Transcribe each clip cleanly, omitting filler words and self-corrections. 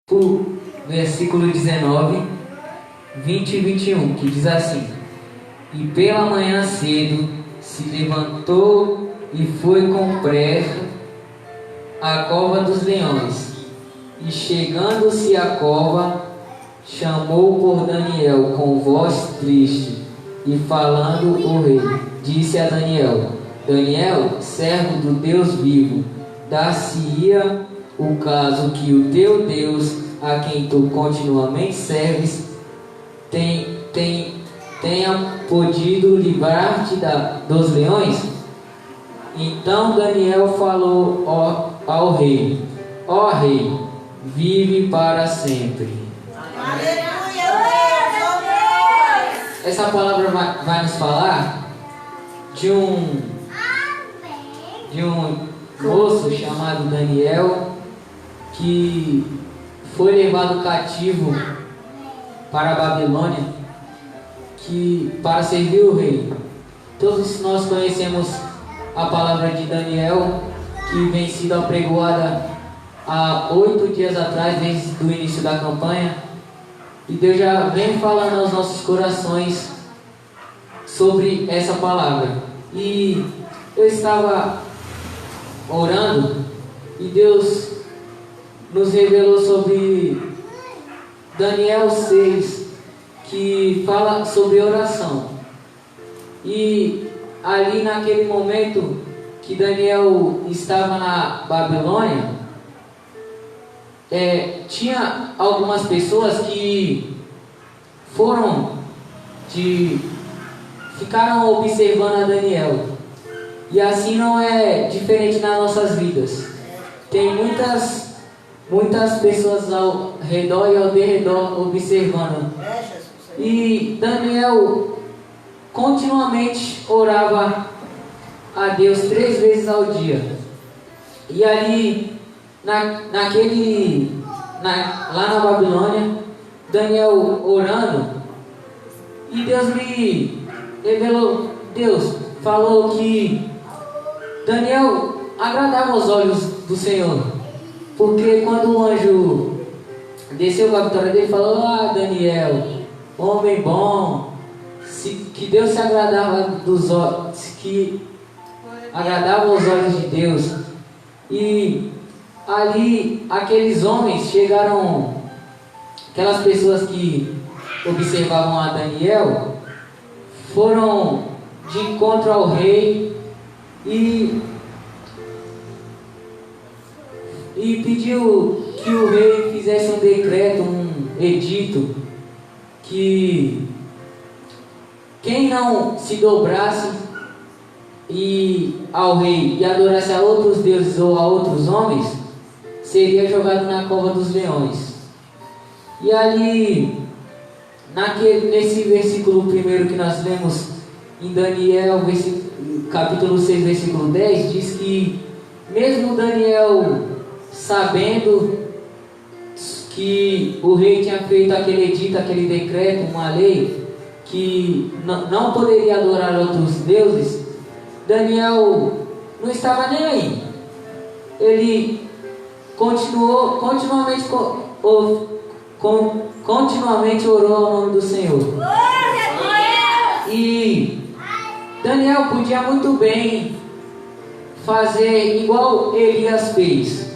o versículo 19, 20 e 21, que diz assim: E pela manhã cedo se levantou e foi com pressa à cova dos leões. E chegando-se à cova, chamou por Daniel com voz triste, e falando o rei, disse a Daniel: Daniel, servo do Deus vivo, dar-se-ia o caso que o teu Deus, a quem tu continuamente serves, tenha podido livrar-te dos leões? Então Daniel falou ao rei: Ó rei, vive para sempre. Essa palavra vai nos falar de um moço chamado Daniel, que foi levado cativo para a Babilônia, para servir o rei. Todos nós conhecemos a palavra de Daniel, que vem sido apregoada há 8 dias atrás, desde o início da campanha. E Deus já vem falando aos nossos corações sobre essa palavra. E eu estava orando e Deus nos revelou sobre Daniel 6, que fala sobre oração. E ali naquele momento que Daniel estava na Babilônia, tinha algumas pessoas que ficaram observando a Daniel. E assim não é diferente nas nossas vidas. Tem muitas pessoas ao redor e ao derredor observando. E Daniel continuamente orava a Deus 3 vezes ao dia. E ali lá na Babilônia, Daniel orando, e Deus me revelou, Deus falou que Daniel agradava os olhos do Senhor, porque quando o anjo desceu com a vitória dele, falou: Daniel, homem bom, que Deus se agradava dos olhos, que agradava os olhos de Deus. E ali aqueles homens chegaram, aquelas pessoas que observavam a Daniel, foram de encontro ao rei e pediu que o rei fizesse um decreto, um edito, que quem não se dobrasse ao rei e adorasse a outros deuses ou a outros homens, seria jogado na cova dos leões. E ali, nesse versículo primeiro que nós lemos em Daniel, capítulo 6, versículo 10, diz que mesmo Daniel sabendo que o rei tinha feito aquele edito, aquele decreto, uma lei, que não poderia adorar outros deuses, Daniel não estava nem aí. Ele continuamente orou ao nome do Senhor. E Daniel podia muito bem fazer igual Elias fez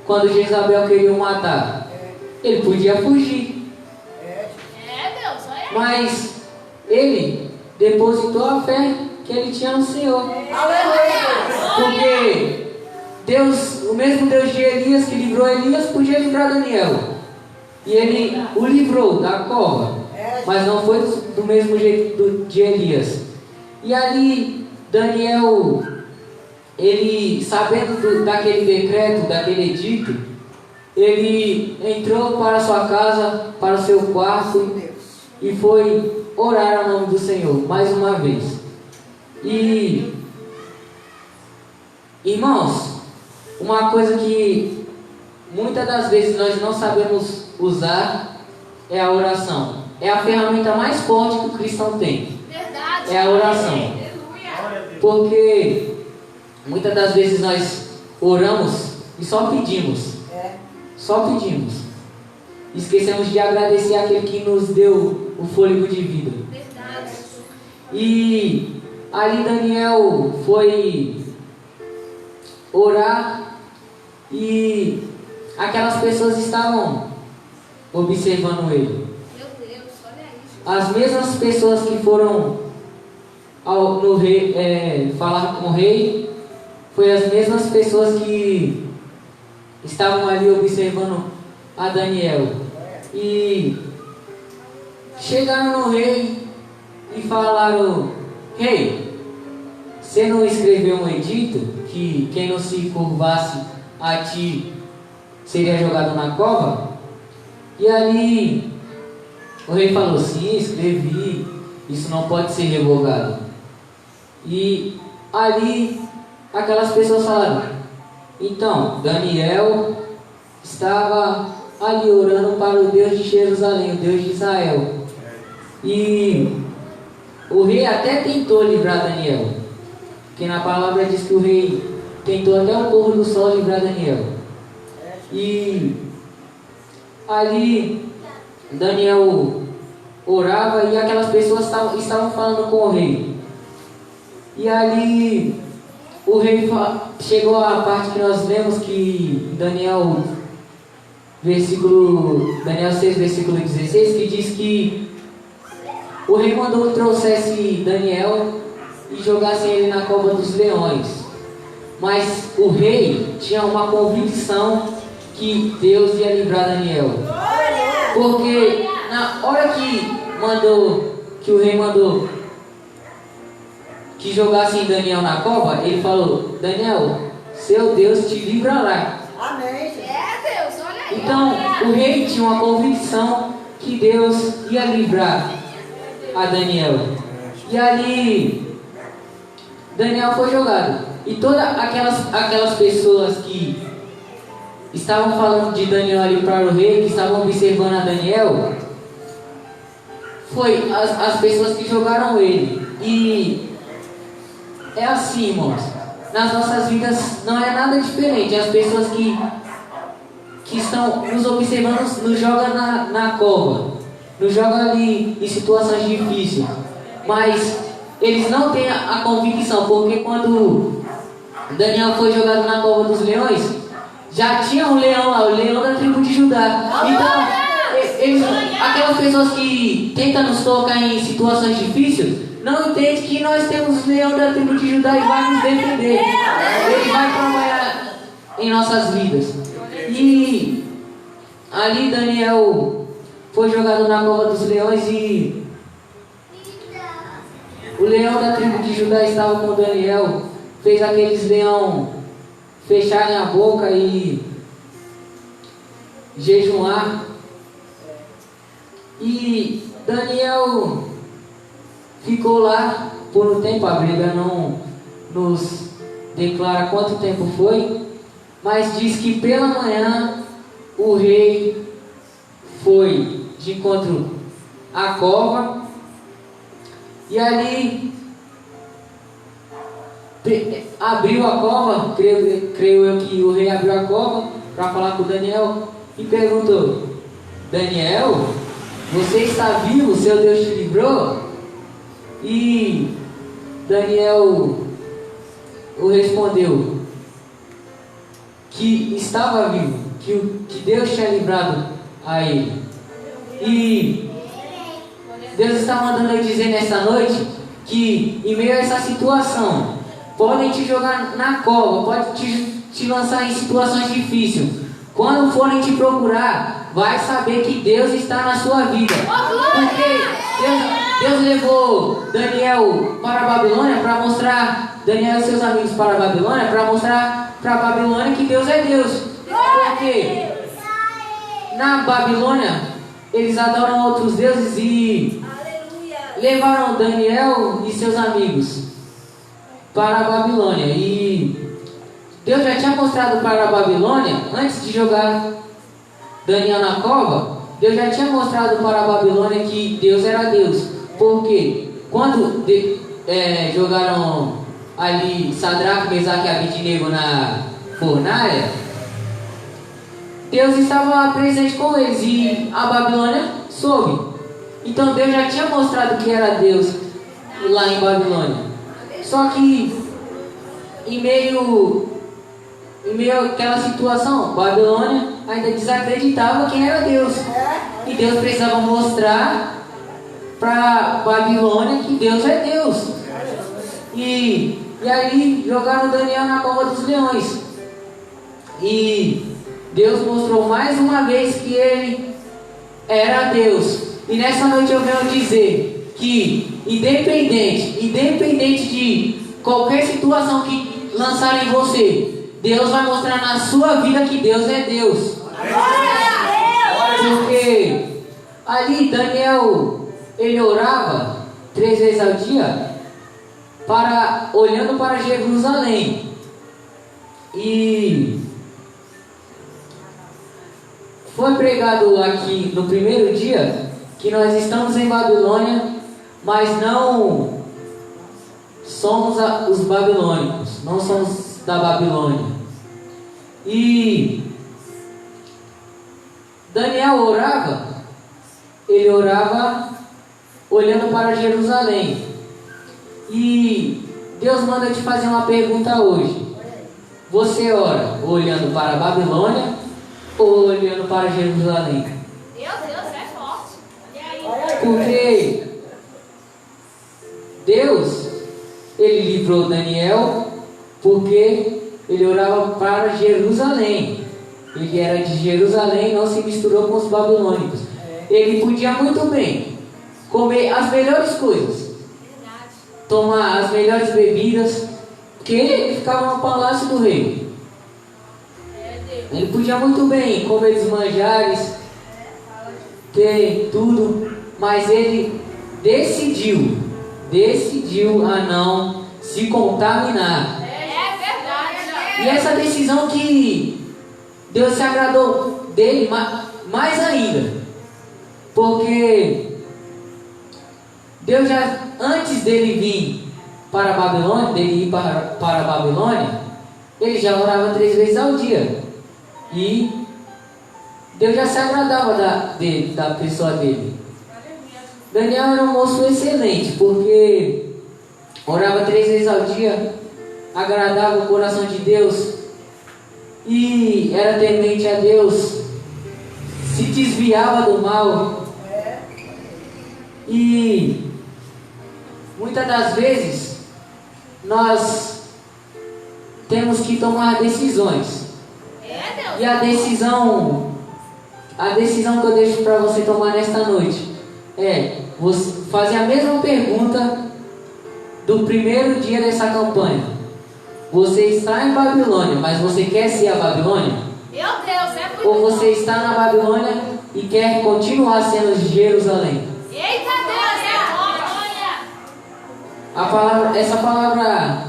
quando Jezabel queria o matar. Ele podia fugir. Mas ele depositou a fé que ele tinha no Senhor. Porque Deus, o mesmo Deus de Elias que livrou Elias, podia livrar Daniel. E ele o livrou da cova, mas não foi do mesmo jeito de Elias. E ali Daniel, ele sabendo daquele decreto, daquele edito, ele entrou para sua casa, para o seu quarto, e foi orar ao nome do Senhor mais uma vez. E irmãos, uma coisa que muitas das vezes nós não sabemos usar é a oração. É a ferramenta mais forte que o cristão tem. É a oração. Porque muitas das vezes nós oramos e só pedimos. Só pedimos. esquecemos de agradecer aquele que nos deu o fôlego de vida. Verdade. E ali Daniel foi orar e aquelas pessoas estavam observando ele. Meu Deus, olha isso. As mesmas pessoas que foram no rei, falar com o rei, foi as mesmas pessoas que estavam ali observando a Daniel. E chegaram no rei e falaram: rei, você não escreveu um edito que quem não se curvasse a ti seria jogado na cova? E ali o rei falou: sim, escrevi, isso não pode ser revogado. E ali aquelas pessoas falaram: então, Daniel estava ali orando para o Deus de Jerusalém, o Deus de Israel. E o rei até tentou livrar Daniel, porque na palavra diz que o rei tentou até o pôr do sol livrar Daniel. E ali Daniel orava e aquelas pessoas estavam falando com o rei. E ali o rei chegou à parte que nós lemos que Daniel 6, versículo 16, que diz que o rei mandou que trouxesse Daniel e jogasse ele na cova dos leões. Mas o rei tinha uma convicção que Deus ia livrar Daniel. Porque na hora que o rei mandou que jogassem Daniel na cova, ele falou: Daniel, seu Deus te livrará. Amém. É, Deus, olha aí. Então o rei tinha uma convicção que Deus ia livrar a Daniel. E ali Daniel foi jogado. E todas aquelas pessoas que estavam falando de Daniel ali para o rei, que estavam observando a Daniel, foi as pessoas que jogaram ele. E é assim, irmãos, nas nossas vidas não é nada diferente. As pessoas que estão nos observando nos jogam na cova, nos jogam ali em situações difíceis, mas eles não têm a convicção, porque quando Daniel foi jogado na cova dos leões, já tinha um leão lá, o leão da tribo de Judá. Então aquelas pessoas que tentam nos colocar em situações difíceis não entendem que nós temos o leão da tribo de Judá e vai nos defender. Ele vai trabalhar em nossas vidas. E ali Daniel foi jogado na cova dos leões e o leão da tribo de Judá estava com Daniel, fez aqueles leão fecharem a boca e jejuar. E Daniel ficou lá por um tempo. A Bíblia não nos declara quanto tempo foi, mas diz que pela manhã o rei foi de encontro à cova e ali abriu a cova. Creio eu que o rei abriu a cova para falar com Daniel e perguntou: Daniel, você está vivo? Seu Deus te livrou? E Daniel respondeu que estava vivo, que Deus tinha livrado a ele. E Deus está mandando eu dizer nessa noite que em meio a essa situação, podem te jogar na cova, podem te lançar em situações difíceis. Quando forem te procurar, vai saber que Deus está na sua vida. Porque Deus levou Daniel para a Babilônia para mostrar, Daniel e seus amigos para a Babilônia, para mostrar para a Babilônia que Deus é Deus. Porque na Babilônia eles adoram outros deuses e levaram Daniel e seus amigos para a Babilônia. E Deus já tinha mostrado para a Babilônia, antes de jogar Daniel na cova, Deus já tinha mostrado para a Babilônia que Deus era Deus. Porque quando jogaram ali Sadraque, Mesaque e Abednego na fornalha, Deus estava presente com eles e a Babilônia soube. Então Deus já tinha mostrado que era Deus lá em Babilônia. Só que em meio àquela situação, Babilônia ainda desacreditava quem era Deus. E Deus precisava mostrar para Babilônia que Deus é Deus. E aí jogaram Daniel na cova dos leões. E Deus mostrou mais uma vez que ele era Deus. E nessa noite eu venho dizer que independente de qualquer situação que lançarem em você, Deus vai mostrar na sua vida que Deus é Deus. Porque ali Daniel, ele orava 3 vezes ao dia, olhando para Jerusalém. E foi pregado aqui no primeiro dia que nós estamos em Babilônia, mas não somos os babilônicos, não somos da Babilônia. E Daniel orava, ele orava olhando para Jerusalém. E Deus manda te fazer uma pergunta hoje. Você ora olhando para a Babilônia ou olhando para Jerusalém? Meu Deus, é forte. Olha aí. Porque Deus, ele livrou Daniel porque ele orava para Jerusalém. Ele era de Jerusalém, não se misturou com os babilônicos. Ele podia muito bem comer as melhores coisas, tomar as melhores bebidas, porque ele ficava no palácio do rei. Ele podia muito bem comer dos manjares, ter tudo, mas ele decidiu a não se contaminar. É verdade. E essa decisão que Deus se agradou dele mais ainda, porque Deus já, antes dele vir para a Babilônia, dele ir para a Babilônia, ele já orava 3 vezes ao dia. E Deus já se agradava da pessoa dele. Daniel era um moço excelente, porque orava 3 vezes ao dia, agradava o coração de Deus e era temente a Deus, se desviava do mal. E muitas das vezes nós temos que tomar decisões. E a decisão que eu deixo para você tomar nesta noite é você fazer a mesma pergunta do primeiro dia dessa campanha. Você está em Babilônia, mas você quer ser a Babilônia? Meu Deus, é muito Ou você está na Babilônia e quer continuar sendo Jerusalém? Eita Deus, é forte. Essa palavra,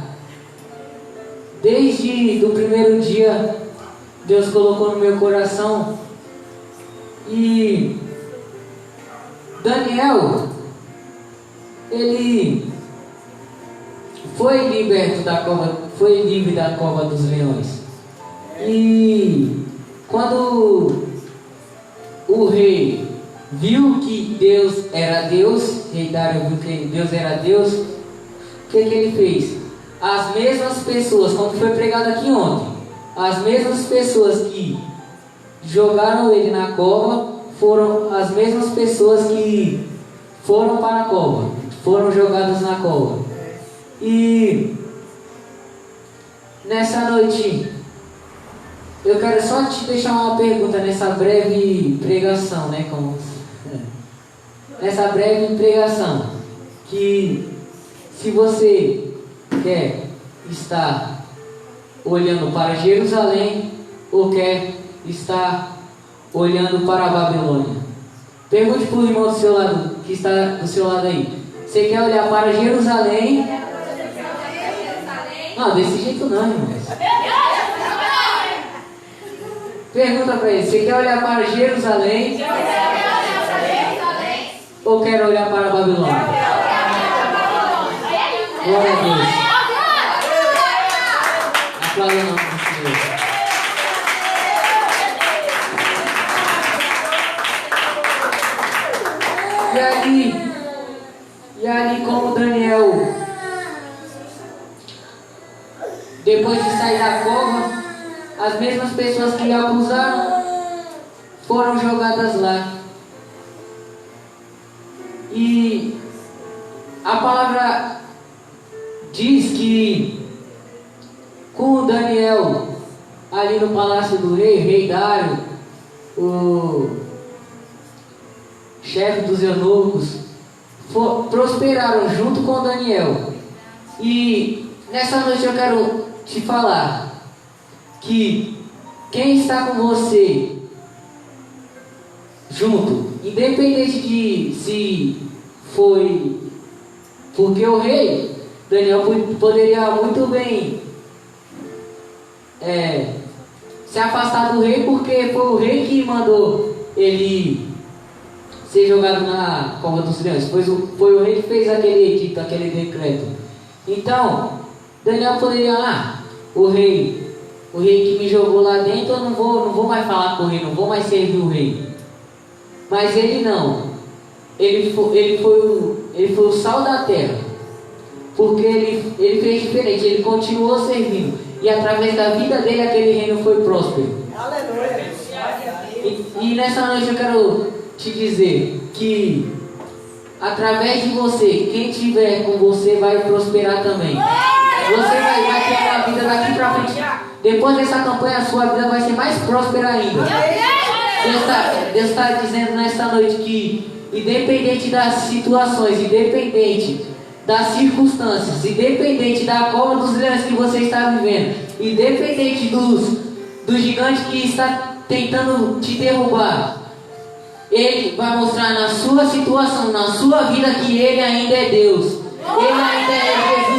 desde o primeiro dia, Deus colocou no meu coração. E Daniel, ele foi livre da cova dos leões. E quando o rei viu que Deus era Deus, rei Dário viu que Deus era Deus, o que ele fez? As mesmas pessoas, como foi pregado aqui ontem, as mesmas pessoas que jogaram ele na cova foram as mesmas pessoas que foram para a cova, foram jogadas na cova. E nessa noite eu quero só te deixar uma pergunta nessa breve pregação, né? Nessa breve pregação, que se você quer estar olhando para Jerusalém ou quer estar olhando para a Babilônia. Pergunte para o irmão do seu lado, que está do seu lado aí. Você quer olhar para Jerusalém? Não, desse jeito não, irmãos. Pergunta para ele, você quer olhar para Jerusalém? Ou quer olhar para a Babilônia? Glória a Deus. Aplauda o nome do Senhor. E ali como Daniel, depois de sair da cova, as mesmas pessoas que lhe acusaram foram jogadas lá. E a palavra diz que com Daniel ali no palácio do rei Dário, o chefe dos eunucos, prosperaram junto com Daniel. E nessa noite eu quero te falar que quem está com você junto, independente de se foi porque o rei Daniel poderia muito bem se afastar do rei, porque foi o rei que mandou ele ser jogado na cova dos leões. Foi o rei que fez aquele edito, aquele decreto. Então Daniel poderia, o rei que me jogou lá dentro, eu não vou mais falar com o rei, não vou mais servir o rei. Mas ele não. Ele foi o sal da terra. Porque ele fez diferente, ele continuou servindo. E através da vida dele, aquele reino foi próspero. Aleluia. E nessa noite eu quero te dizer que através de você, quem estiver com você vai prosperar também. Você vai ter a vida daqui pra frente. Depois dessa campanha, a sua vida vai ser mais próspera ainda. Deus está dizendo nessa noite que, independente das situações, independente das circunstâncias, independente da cova dos leões que você está vivendo, independente do gigante que está tentando te derrubar, Ele vai mostrar na sua situação, na sua vida, que Ele ainda é Deus. Ele ainda é Jesus.